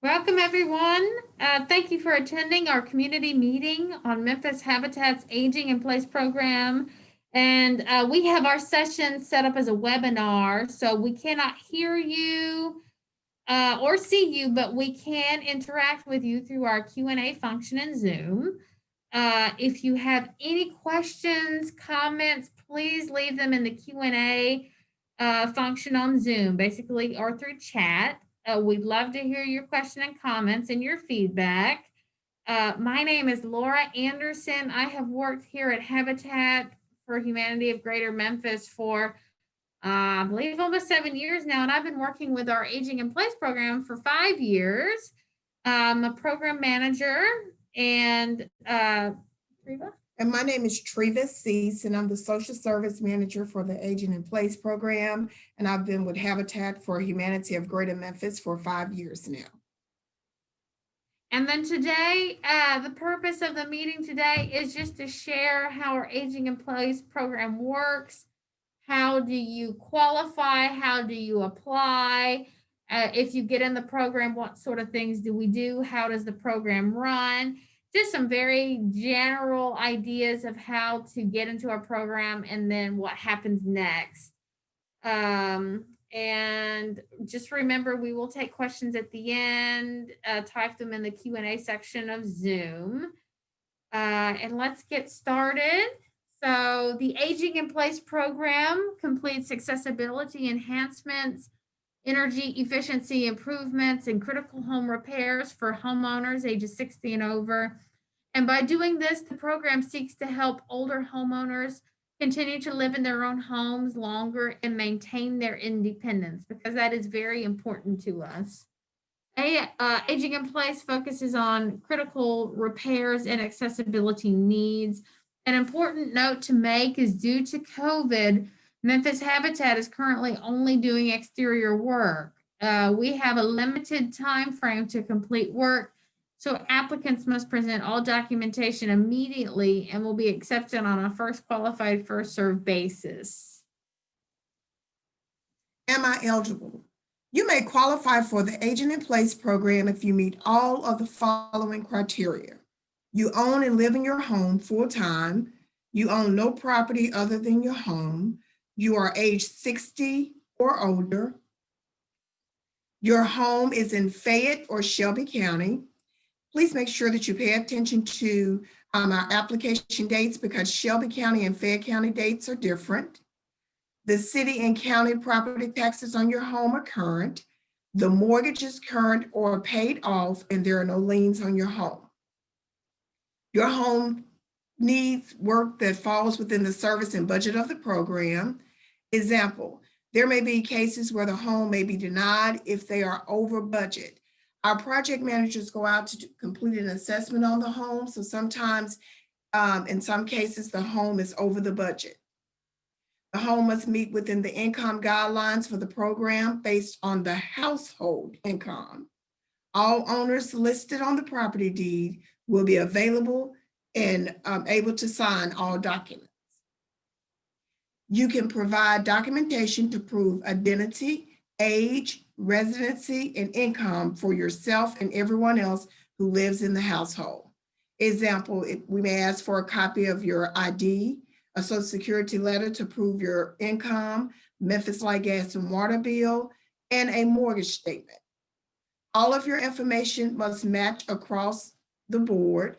Welcome, everyone. Thank you for attending our community meeting on Memphis Habitat's Aging in Place program. And we have our session set up as a webinar, so we cannot hear you or see you, but we can interact with you through our Q&A function in Zoom. If you have any questions, comments, please leave them in the Q&A function on Zoom, basically, or through chat. We'd love to hear your question and comments and your feedback. My name is Laura Anderson. I have worked here at Habitat for Humanity of Greater Memphis for, I believe, almost 7 years now, and I've been working with our Aging in Place program for 5 years. I'm a program manager, and Treva? And my name is Treva Cease, and I'm the Social Service Manager for the Aging in Place program. And I've been with Habitat for Humanity of Greater Memphis for 5 years now. And then today, the purpose of the meeting today is just to share how our Aging in Place program works. How do you qualify? How do you apply? If you get in the program, what sort of things do we do? How does the program run? Just some very general ideas of how to get into our program and then what happens next. And just remember, we will take questions at the end, type them in the Q&A section of Zoom. And let's get started. So the Aging in Place program completes accessibility enhancements, energy efficiency improvements, and critical home repairs for homeowners ages 60 and over. And by doing this, the program seeks to help older homeowners continue to live in their own homes longer and maintain their independence, because that is very important to us. Aging in Place focuses on critical repairs and accessibility needs. An important note to make is, due to COVID, Memphis Habitat is currently only doing exterior work. We have a limited time frame to complete work, so applicants must present all documentation immediately and will be accepted on a first qualified, first served basis. Am I eligible? You may qualify for the Aging in Place program if you meet all of the following criteria. You own and live in your home full-time. You own no property other than your home. You are age 60 or older. Your home is in Fayette or Shelby County. Please make sure that you pay attention to our application dates, because Shelby County and Fayette County dates are different. The city and county property taxes on your home are current. The mortgage is current or paid off, and there are no liens on your home. Your home needs work that falls within the service and budget of the program. Example, there may be cases where the home may be denied if they are over budget. Our project managers go out to complete an assessment on the home. So sometimes, in some cases, the home is over the budget. The home must meet within the income guidelines for the program based on the household income. All owners listed on the property deed will be available and able to sign all documents. You can provide documentation to prove identity, age, residency, and income for yourself and everyone else who lives in the household. Example, we may ask for a copy of your ID, a Social Security letter to prove your income, Memphis Light, Gas, and Water bill, and a mortgage statement. All of your information must match across the board,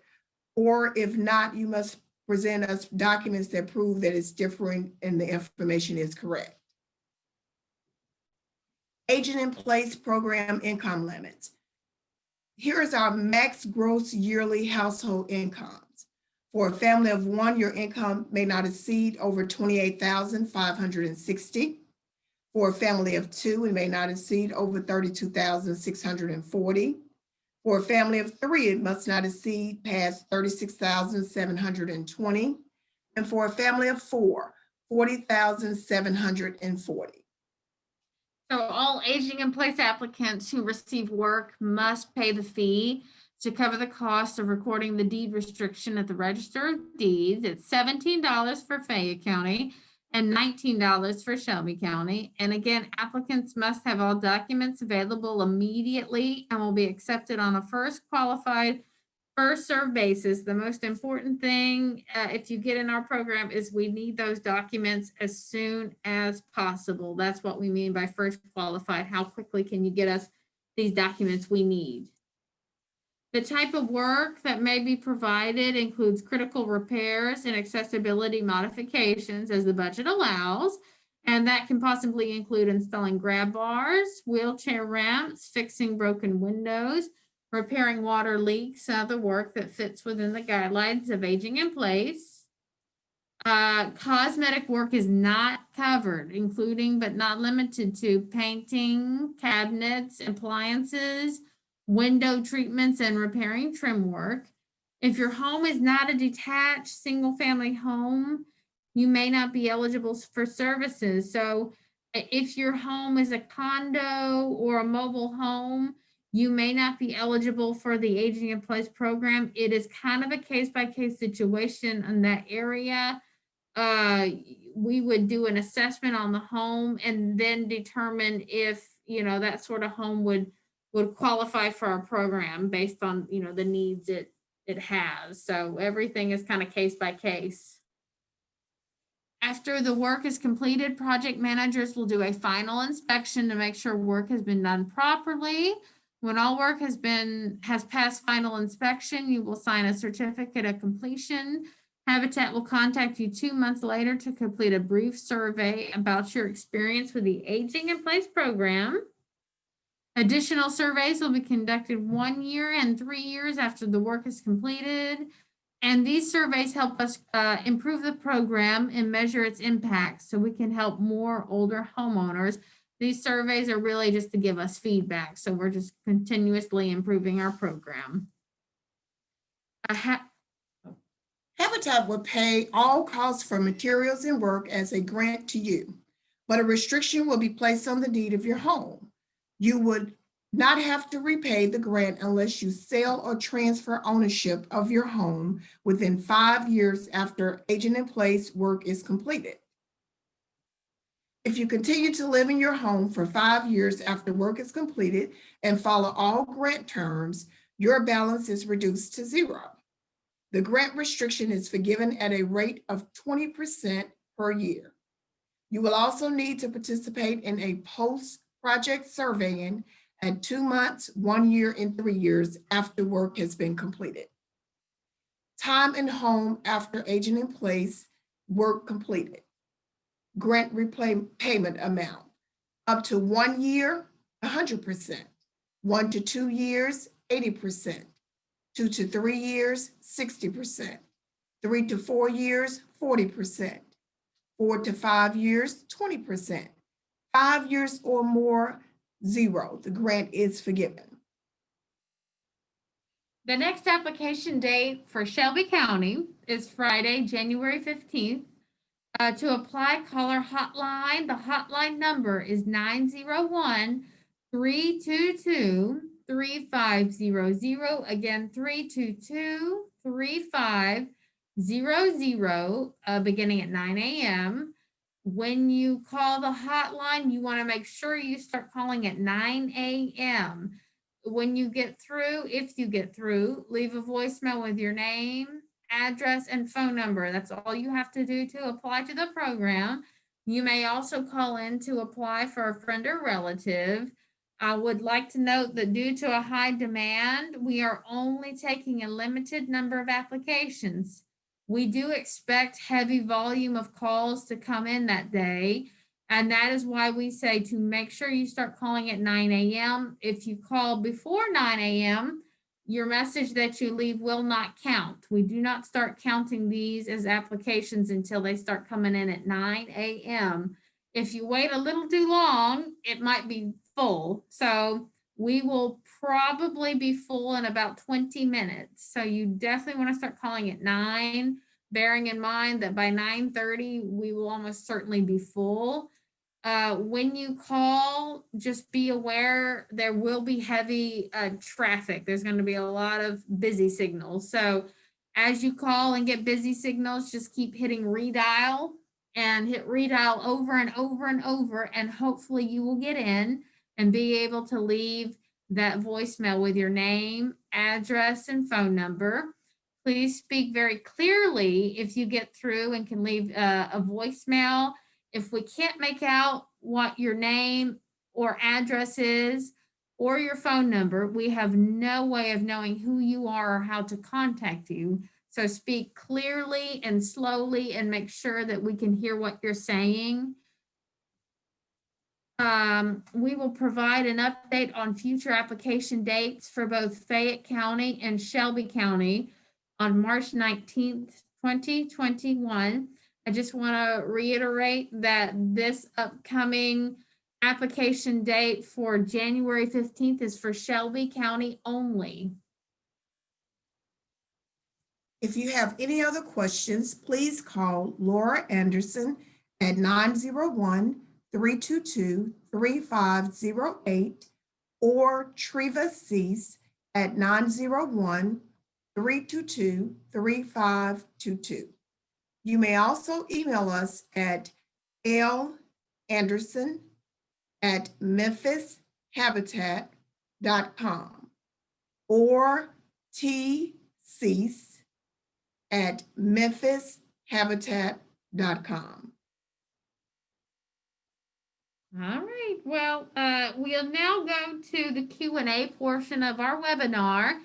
or if not, you must present us documents that prove that it's different and the information is correct. Aging in Place program income limits. Here is our max gross yearly household incomes. For a family of one, your income may not exceed over $28,560. For a family of two, it may not exceed over $32,640. For a family of three, it must not exceed past $36,720. And for a family of four, $40,740. So all Aging in Place applicants who receive work must pay the fee to cover the cost of recording the deed restriction at the Register of Deeds. It's $17 for Fayette County and $19 for Shelby County. And again, applicants must have all documents available immediately and will be accepted on a first qualified, first served basis. The most important thing, if you get in our program, is we need those documents as soon as possible. That's what we mean by first qualified. How quickly can you get us these documents we need? The type of work that may be provided includes critical repairs and accessibility modifications as the budget allows. And that can possibly include installing grab bars, wheelchair ramps, fixing broken windows, repairing water leaks, other work that fits within the guidelines of aging in place. Cosmetic work is not covered, including but not limited to painting, cabinets, appliances, window treatments, and repairing trim work. If your home is not a detached single-family home, you may not be eligible for services. So if your home is a condo or a mobile home, you may not be eligible for the Aging in Place program. It is kind of a case-by-case situation in that area. We would do an assessment on the home and then determine if, that sort of home would qualify for our program based on, the needs it has. So everything is kind of case by case. After the work is completed, project managers will do a final inspection to make sure work has been done properly. When all work has passed final inspection, you will sign a certificate of completion. Habitat will contact you 2 months later to complete a brief survey about your experience with the Aging in Place program. Additional surveys will be conducted 1 year and 3 years after the work is completed. And these surveys help us improve the program and measure its impact so we can help more older homeowners. These surveys are really just to give us feedback. So we're just continuously improving our program. Habitat will pay all costs for materials and work as a grant to you, but a restriction will be placed on the deed of your home. You would not have to repay the grant unless you sell or transfer ownership of your home within 5 years after Aging in Place work is completed. If you continue to live in your home for 5 years after work is completed and follow all grant terms, your balance is reduced to zero. The grant restriction is forgiven at a rate of 20% per year. You will also need to participate in a post-project surveying at 2 months, 1 year, and 3 years after work has been completed. Time and home after Aging in Place work completed. Grant repayment amount up to 1 year, 100%, 1 to 2 years, 80%, 2 to 3 years, 60%, 3 to 4 years, 40%, 4 to 5 years, 20%, 5 years or more, zero. The grant is forgiven. The next application date for Shelby County is Friday, January 15th. To apply, call our hotline. The hotline number is 901-322-3500. Again, 322-3500, beginning at 9 a.m. When you call the hotline, you want to make sure you start calling at 9 a.m. When you get through, if you get through, leave a voicemail with your name, address, and phone number. That's all you have to do to apply to the program. You may also call in to apply for a friend or relative. I would like to note that due to a high demand, we are only taking a limited number of applications. We do expect heavy volume of calls to come in that day. And that is why we say to make sure you start calling at 9 a.m. If you call before 9 a.m., your message that you leave will not count. We do not start counting these as applications until they start coming in at 9 a.m. If you wait a little too long, it might be full. So we will probably be full in about 20 minutes. So you definitely want to start calling at 9, bearing in mind that by 9:30, we will almost certainly be full. When you call, just be aware there will be heavy traffic. There's going to be a lot of busy signals. So as you call and get busy signals, just keep hitting redial and hit redial over and over and over, and hopefully you will get in and be able to leave that voicemail with your name, address, and phone number. Please speak very clearly if you get through and can leave a voicemail. If we can't make out what your name or address is or your phone number, we have no way of knowing who you are or how to contact you. So speak clearly and slowly and make sure that we can hear what you're saying. We will provide an update on future application dates for both Fayette County and Shelby County on March 19th, 2021. I just want to reiterate that this upcoming application date for January 15th is for Shelby County only. If you have any other questions, please call Laura Anderson at 901-322-3508 or Treva Cease at 901-322-3522. You may also email us at landerson@memphishabitat.com or tcease@memphishabitat.com. All right. Well, we'll now go to the Q&A portion of our webinar.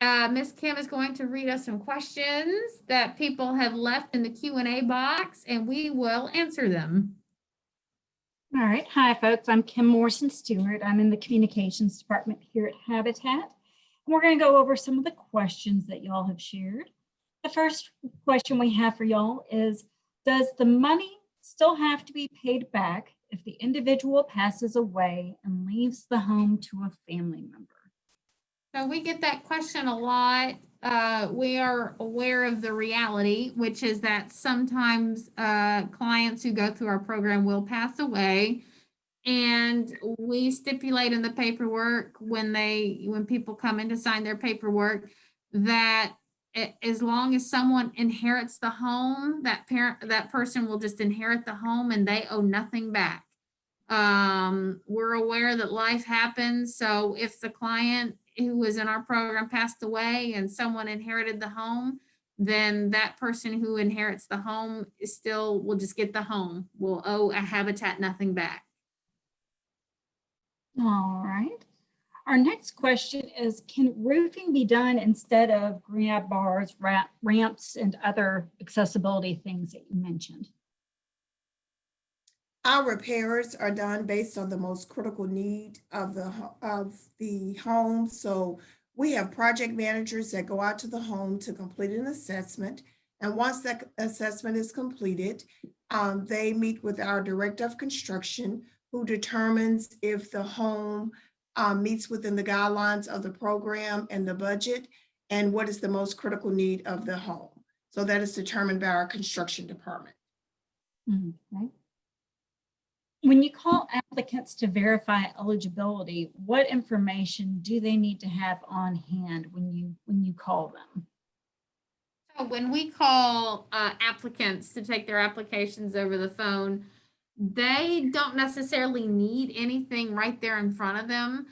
Ms. Kim is going to read us some questions that people have left in the Q&A box, and we will answer them. All right. Hi, folks. I'm Kim Morrison Stewart. I'm in the communications department here at Habitat. And we're going to go over some of the questions that y'all have shared. The first question we have for y'all is, does the money still have to be paid back if the individual passes away and leaves the home to a family member? So we get that question a lot. We are aware of the reality, which is that sometimes clients who go through our program will pass away, and we stipulate in the paperwork when people come in to sign their paperwork that as long as someone inherits the home, that person will just inherit the home and they owe nothing back. We're aware that life happens. So if the client who was in our program passed away and someone inherited the home, then that person who inherits the home will just get the home. Will owe a Habitat nothing back. All right. Our next question is, can roofing be done instead of grab bars, ramps, and other accessibility things that you mentioned? Our repairs are done based on the most critical need of the home. So we have project managers that go out to the home to complete an assessment. And once that assessment is completed, they meet with our director of construction, who determines if the home meets within the guidelines of the program and the budget, and what is the most critical need of the home. So that is determined by our construction department. Okay. When you call applicants to verify eligibility, what information do they need to have on hand when you call them? So when we call applicants to take their applications over the phone, they don't necessarily need anything right there in front of them.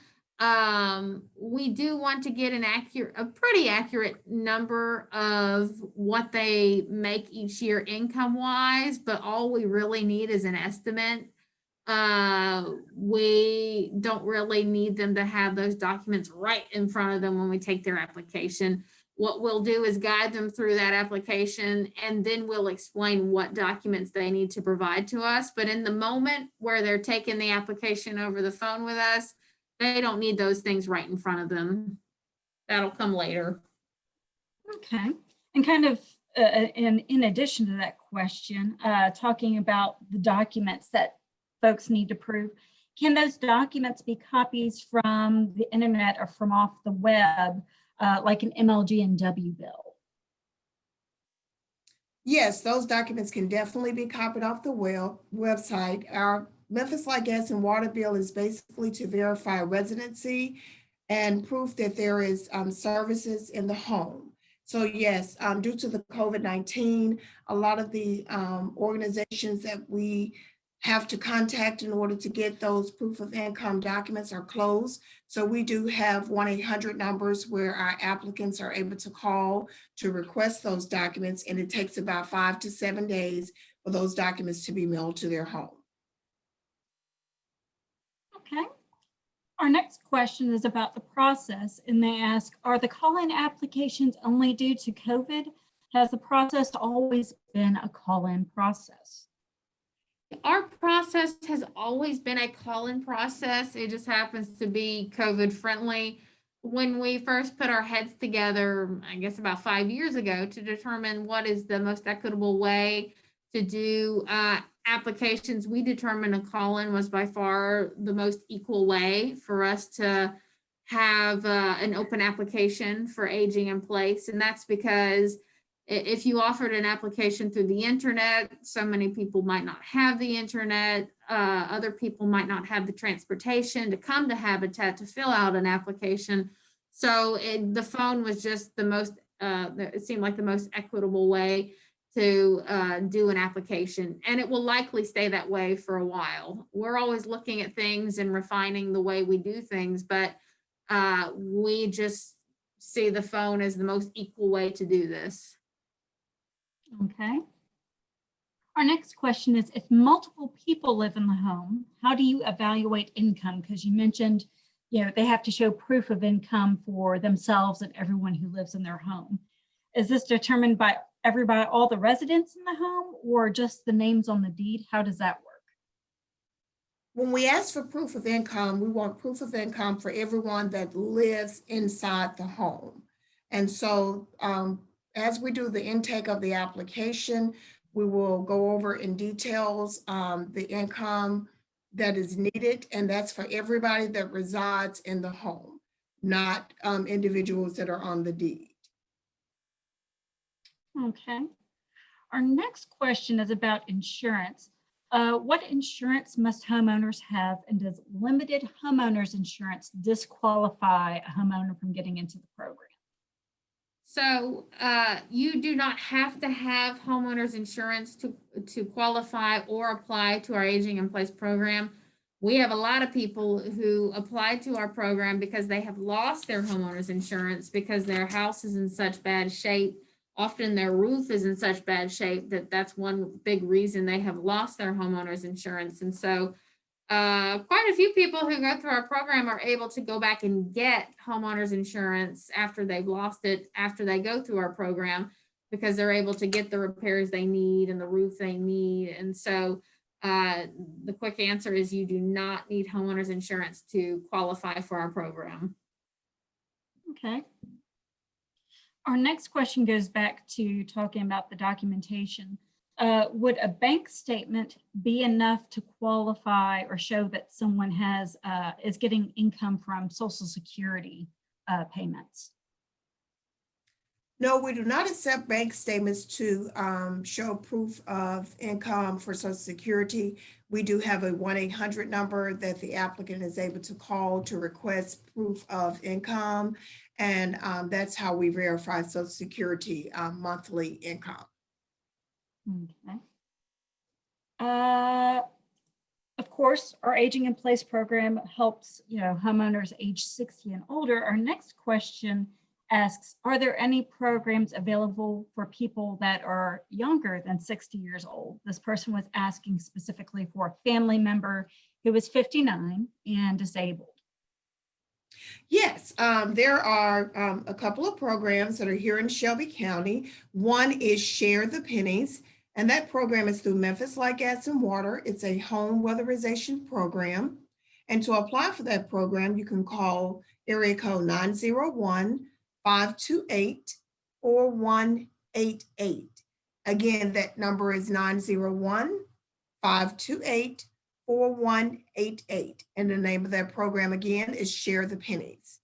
We do want to get a pretty accurate number of what they make each year income wise, but all we really need is an estimate. We don't really need them to have those documents right in front of them when we take their application. What we'll do is guide them through that application, and then we'll explain what documents they need to provide to us. But in the moment where they're taking the application over the phone with us, they don't need those things right in front of them. That'll come later. Okay. And kind of in addition to that question, talking about the documents that folks need to prove, can those documents be copies from the internet or from off the web, like an MLG&W bill? Yes, those documents can definitely be copied off the website. Our Memphis Light, Gas, and Water bill is basically to verify residency and proof that there is services in the home. So yes, due to the COVID-19, a lot of the organizations that we have to contact in order to get those proof of income documents are closed. So we do have 1-800 numbers where our applicants are able to call to request those documents, and it takes about 5 to 7 days for those documents to be mailed to their home. Okay. Our next question is about the process, and they ask, are the call-in applications only due to COVID? Has the process always been a call-in process? Our process has always been a call-in process. It just happens to be COVID friendly. When we first put our heads together, I guess about 5 years ago, to determine what is the most equitable way to do applications, we determined a call-in was by far the most equal way for us to have an open application for aging in place. And that's because if you offered an application through the internet, so many people might not have the internet. Other people might not have the transportation to come to Habitat to fill out an application. So the phone was just the most, it seemed like the most equitable way to do an application. And it will likely stay that way for a while. We're always looking at things and refining the way we do things, but we just see the phone as the most equal way to do this. Okay. Our next question is, if multiple people live in the home, how do you evaluate income? Because you mentioned, they have to show proof of income for themselves and everyone who lives in their home. Is this determined by everybody, all the residents in the home, or just the names on the deed? How does that work? When we ask for proof of income, we want proof of income for everyone that lives inside the home. And so as we do the intake of the application, we will go over in details the income that is needed, and that's for everybody that resides in the home, not individuals that are on the deed. Okay. Our next question is about insurance. What insurance must homeowners have, and does limited homeowners insurance disqualify a homeowner from getting into the program? So you do not have to have homeowners insurance to qualify or apply to our Aging in Place program. We have a lot of people who apply to our program because they have lost their homeowners insurance because their house is in such bad shape. Often their roof is in such bad shape that that's one big reason they have lost their homeowners insurance. And so quite a few people who go through our program are able to go back and get homeowners insurance after they've lost it, after they go through our program, because they're able to get the repairs they need and the roof they need. And so the quick answer is you do not need homeowners insurance to qualify for our program. Okay. Our next question goes back to talking about the documentation. Would a bank statement be enough to qualify or show that someone is getting income from Social Security payments? No, we do not accept bank statements to show proof of income for Social Security. We do have a 1-800 number that the applicant is able to call to request proof of income. And that's how we verify Social Security monthly income. Okay. Of course, our Aging in Place program helps, homeowners age 60 and older. Our next question asks, are there any programs available for people that are younger than 60 years old? This person was asking specifically for a family member who is 59 and disabled. Yes, there are a couple of programs that are here in Shelby County. One is Share the Pennies, and that program is through Memphis Light, Gas, and Water. It's a home weatherization program. And to apply for that program, you can call area code 901-528-4188. Again, that number is 901-528-4188. And the name of that program again is Share the Pennies.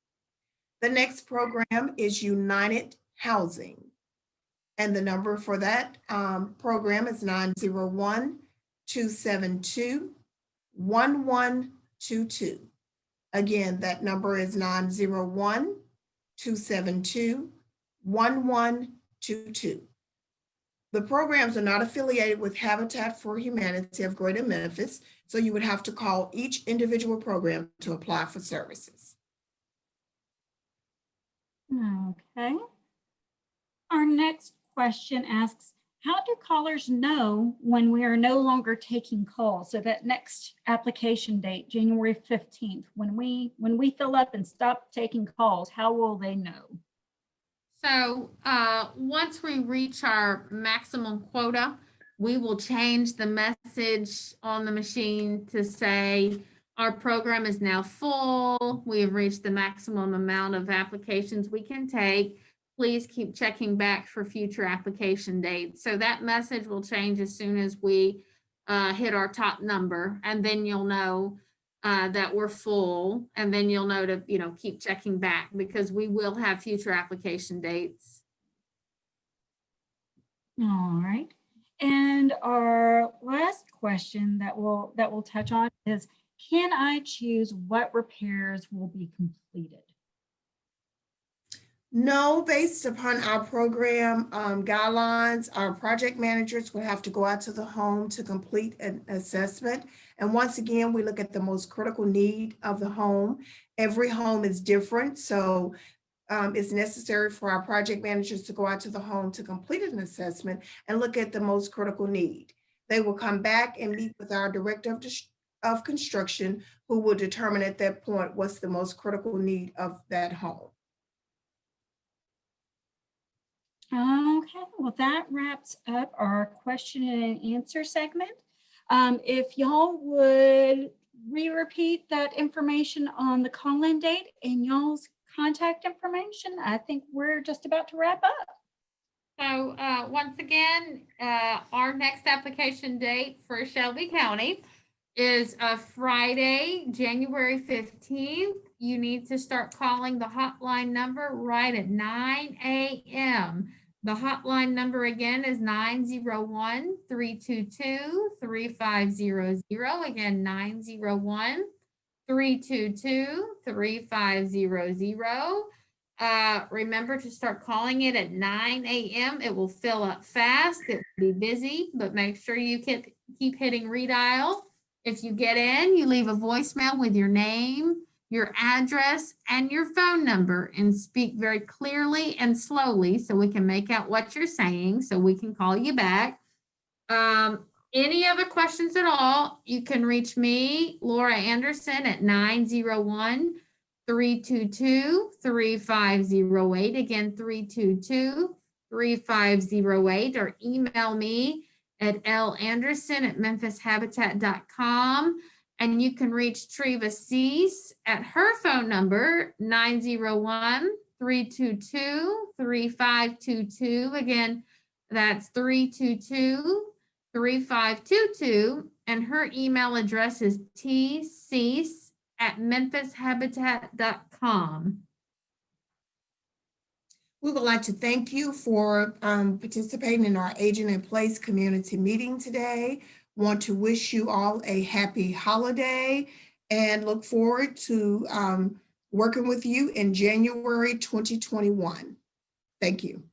The next program is United Housing. And the number for that program is 901-272-1122. Again, that number is 901-272-1122. 1122. The programs are not affiliated with Habitat for Humanity of Greater Memphis, so you would have to call each individual program to apply for services. Okay. Our next question asks, how do callers know when we are no longer taking calls? So that next application date, January 15th, when we fill up and stop taking calls, how will they know? So once we reach our maximum quota, we will change the message on the machine to say, our program is now full. We have reached the maximum amount of applications we can take. Please keep checking back for future application dates. So that message will change as soon as we hit our top number, and then you'll know that we're full, and then you'll know to, keep checking back, because we will have future application dates. All right. And our last question that we'll touch on is, can I choose what repairs will be completed? No, based upon our program guidelines, our project managers will have to go out to the home to complete an assessment. And once again, we look at the most critical need of the home. Every home is different, so it's necessary for our project managers to go out to the home to complete an assessment and look at the most critical need. They will come back and meet with our director of construction, who will determine at that point what's the most critical need of that home. Okay, well, that wraps up our question and answer segment. If y'all would repeat that information on the call-in date and y'all's contact information, I think we're just about to wrap up. So once again, our next application date for Shelby County is Friday, January 15th. You need to start calling the hotline number right at 9 a.m. The hotline number again is 901-322-3500. Again, 901-322-3500. Remember to start calling it at 9 a.m. It will fill up fast. It will be busy, but make sure you keep hitting redial. If you get in, you leave a voicemail with your name, your address, and your phone number, and speak very clearly and slowly so we can make out what you're saying, so we can call you back. Any other questions at all, you can reach me, Laura Anderson, at 901-322-3508. Again, 322-3508, or email me at landerson@memphishabitat.com. And you can reach Treva Cease at her phone number, 901-322-3522. Again, that's 322-3522. And her email address is tcease@memphishabitat.com. We would like to thank you for participating in our Aging in Place community meeting today. Want to wish you all a happy holiday and look forward to working with you in January 2021. Thank you.